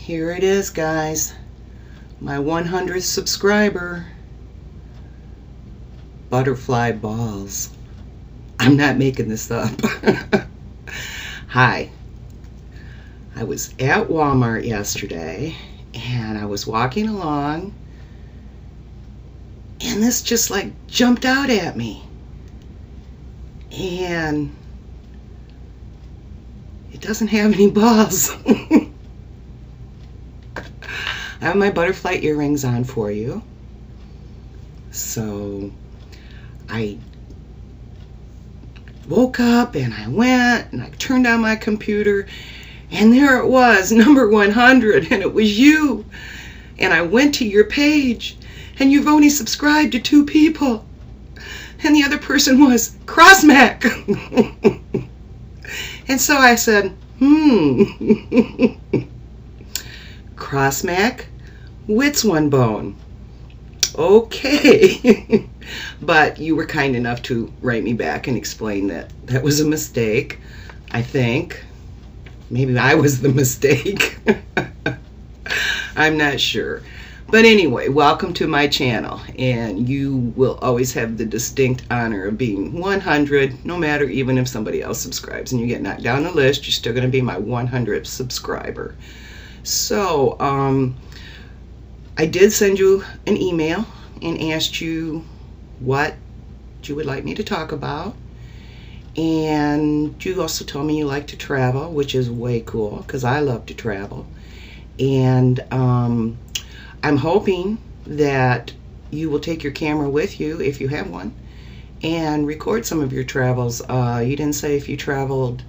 Here it is, guys. My 100th subscriber. Butterfly balls. I'm not making this up. Hi. I was at Walmart yesterday and I was walking along and this just like jumped out at me. And it doesn't have any balls. I have my butterfly earrings on for you. So I woke up and I went and I turned on my computer and there it was, number 100, and it was you. And I went to your page and you've only subscribed to 2 people. And the other person was Crossmac. And so I said, Crossmac, wits one bone. Okay. But you were kind enough to write me back and explain that that was a mistake, I think. Maybe I was the mistake. I'm not sure. But anyway, welcome to my channel, and you will always have the distinct honor of being 100, no matter even if somebody else subscribes and you get knocked down the list, you're still going to be my 100th subscriber. So, I did send you an email and asked you what you would like me to talk about. And you also told me you like to travel, which is way cool because I love to travel. And I'm hoping that you will take your camera with you, if you have one, and record some of your travels. You didn't say if you traveled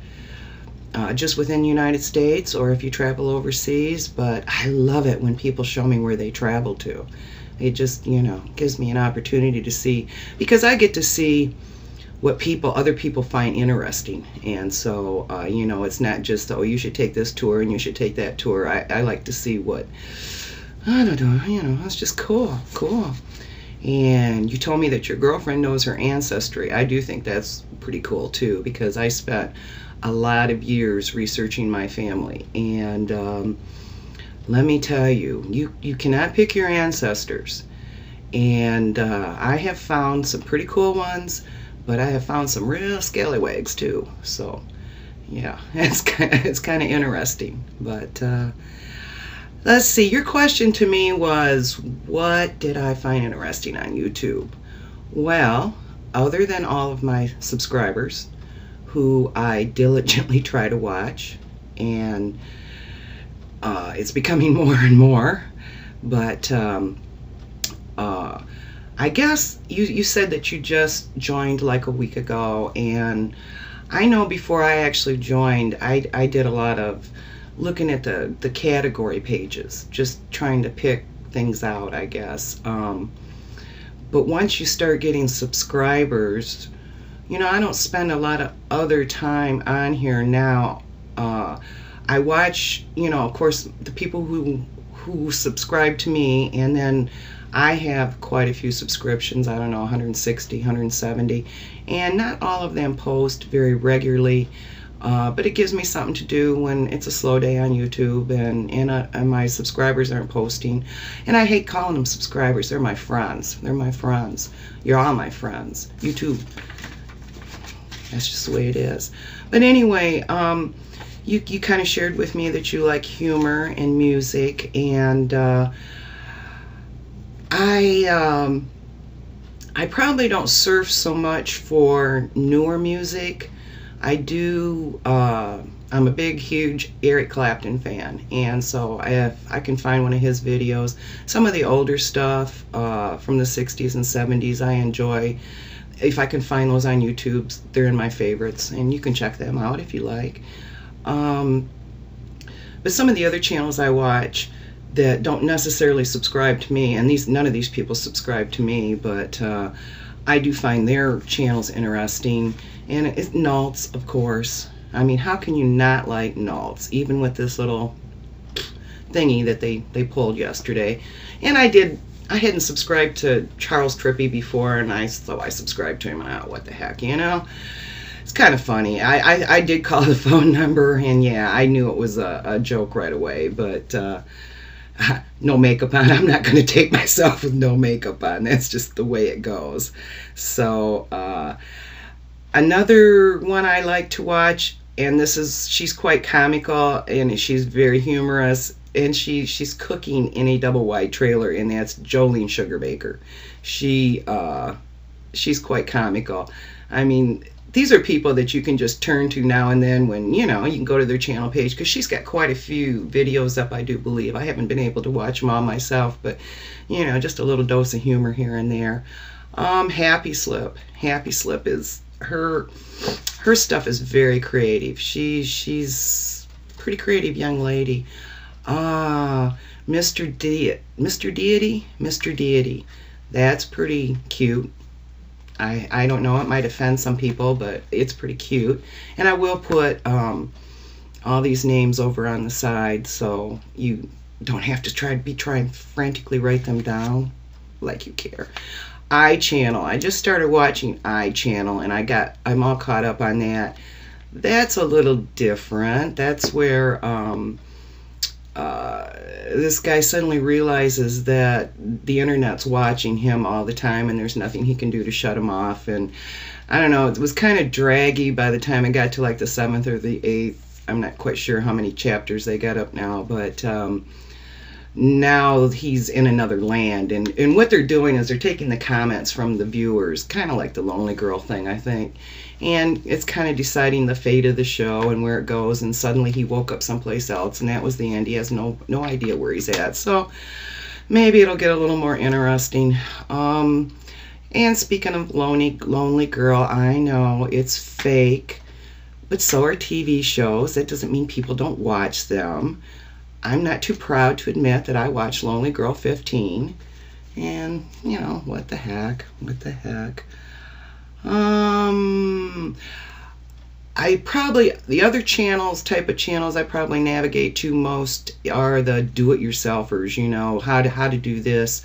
just within the United States or if you travel overseas, but I love it when people show me where they travel to. It just, you know, gives me an opportunity to see, because I get to see what other people find interesting. And so, you know, it's not just, oh, you should take this tour and you should take that tour. I like to see what, I don't know, you know, it's just cool. And you told me that your girlfriend knows her ancestry. I do think that's pretty cool too, because I spent a lot of years researching my family. And let me tell you, you cannot pick your ancestors. And I have found some pretty cool ones, but I have found some real scallywags too. So yeah, it's kind of interesting. But let's see, your question to me was, what did I find interesting on YouTube? Well, other than all of my subscribers, who I diligently try to watch, and it's becoming more and more, but I guess you said that you just joined like a week ago, and I know before I actually joined, I did a lot of looking at the category pages, just trying to pick things out, I guess. But once you start getting subscribers, you know, I don't spend a lot of other time on here now. I watch, you know, of course, the people who subscribe to me, and then I have quite a few subscriptions, I don't know, 160, 170, and not all of them post very regularly, but it gives me something to do when it's a slow day on YouTube and my subscribers aren't posting. And I hate calling them subscribers, they're my friends. They're my friends. You're all my friends. You too. That's just the way it is. But anyway, you kind of shared with me that you like humor and music, and I probably don't surf so much for newer music. I do, I'm a big, huge Eric Clapton fan, and so if I can find one of his videos, some of the older stuff from the 60s and 70s I enjoy. If I can find those on YouTube, they're in my favorites, and you can check them out if you like. But some of the other channels I watch that don't necessarily subscribe to me, and none of these people subscribe to me, but I do find their channels interesting. And it's Nalts, of course. I mean, how can you not like Nalts, even with this little thingy that they pulled yesterday? And I hadn't subscribed to Charles Trippy before, and so I subscribed to him, and what the heck, you know? it's kind of funny. I did call the phone number, and yeah, I knew it was a joke right away, but no makeup on. I'm not going to take myself with no makeup on. That's just the way it goes. So another one I like to watch, and she's quite comical, and she's very humorous, and she's cooking in a double wide trailer, and that's Jolene Sugarbaker. She's quite comical. I mean, these are people that you can just turn to now and then when, you can go to their channel page, because she's got quite a few videos up, I do believe. I haven't been able to watch them all myself, but, just a little dose of humor here and there. Happy Slip. Happy Slip is, her stuff is very creative. She's a pretty creative young lady. MisterDeity. That's pretty cute. I don't know, it might offend some people, but it's pretty cute. And I will put all these names over on the side, so you don't have to be trying frantically write them down like you care. iChannel. I just started watching iChannel, and I'm all caught up on that. That's a little different. That's where this guy suddenly realizes that the internet's watching him all the time, and there's nothing he can do to shut him off. And I don't know, it was kind of draggy by the time I got to like the 7th or the 8th. I'm not quite sure how many chapters they got up now, but now he's in another land, and what they're doing is they're taking the comments from the viewers, kind of like the Lonely Girl thing, I think, and it's kind of deciding the fate of the show and where it goes. And suddenly he woke up someplace else, and that was the end. He has no idea where he's at, so maybe it'll get a little more interesting. And speaking of Lonely Girl, I know it's fake, but so are TV shows. That doesn't mean people don't watch them. I'm not too proud to admit that I watched Lonely Girl 15, and what the heck. The other type of channels I probably navigate to most are the do-it-yourselfers. How to do this,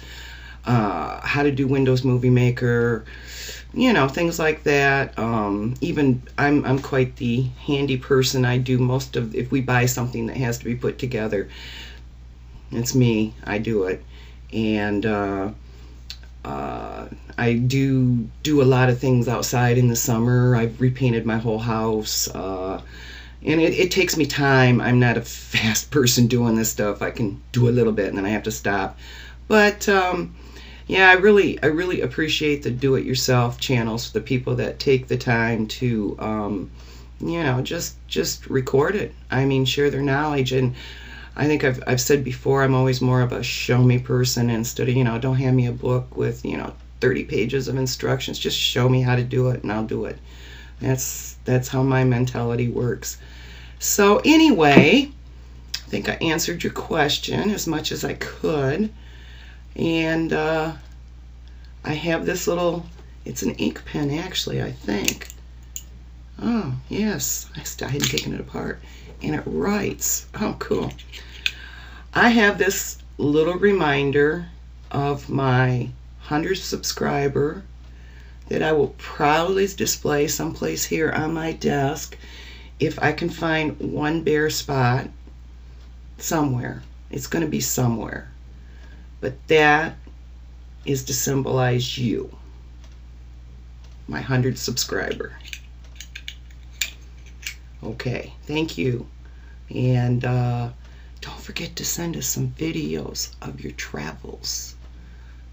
how to do Windows Movie Maker, things like that. Even I'm quite the handy person. I do most of, if we buy something that has to be put together, it's me. I do it. And I do a lot of things outside in the summer. I've repainted my whole house, and it takes me time. I'm not a fast person doing this stuff. I can do a little bit and then I have to stop. But yeah, I really appreciate the do-it-yourself channels, the people that take the time to just record it. I mean, share their knowledge. And I think I've said before, I'm always more of a show me person instead of, don't hand me a book with 30 pages of instructions. Just show me how to do it and I'll do it. That's how my mentality works. So anyway, I think I answered your question as much as I could. And I have this little, it's an ink pen actually, I think. Oh, yes, I hadn't taken it apart. And it writes. Oh, cool. I have this little reminder of my 100th subscriber that I will proudly display someplace here on my desk if I can find one bare spot somewhere. It's going to be somewhere. But that is to symbolize you, my 100th subscriber. Okay, thank you. And don't forget to send us some videos of your travels.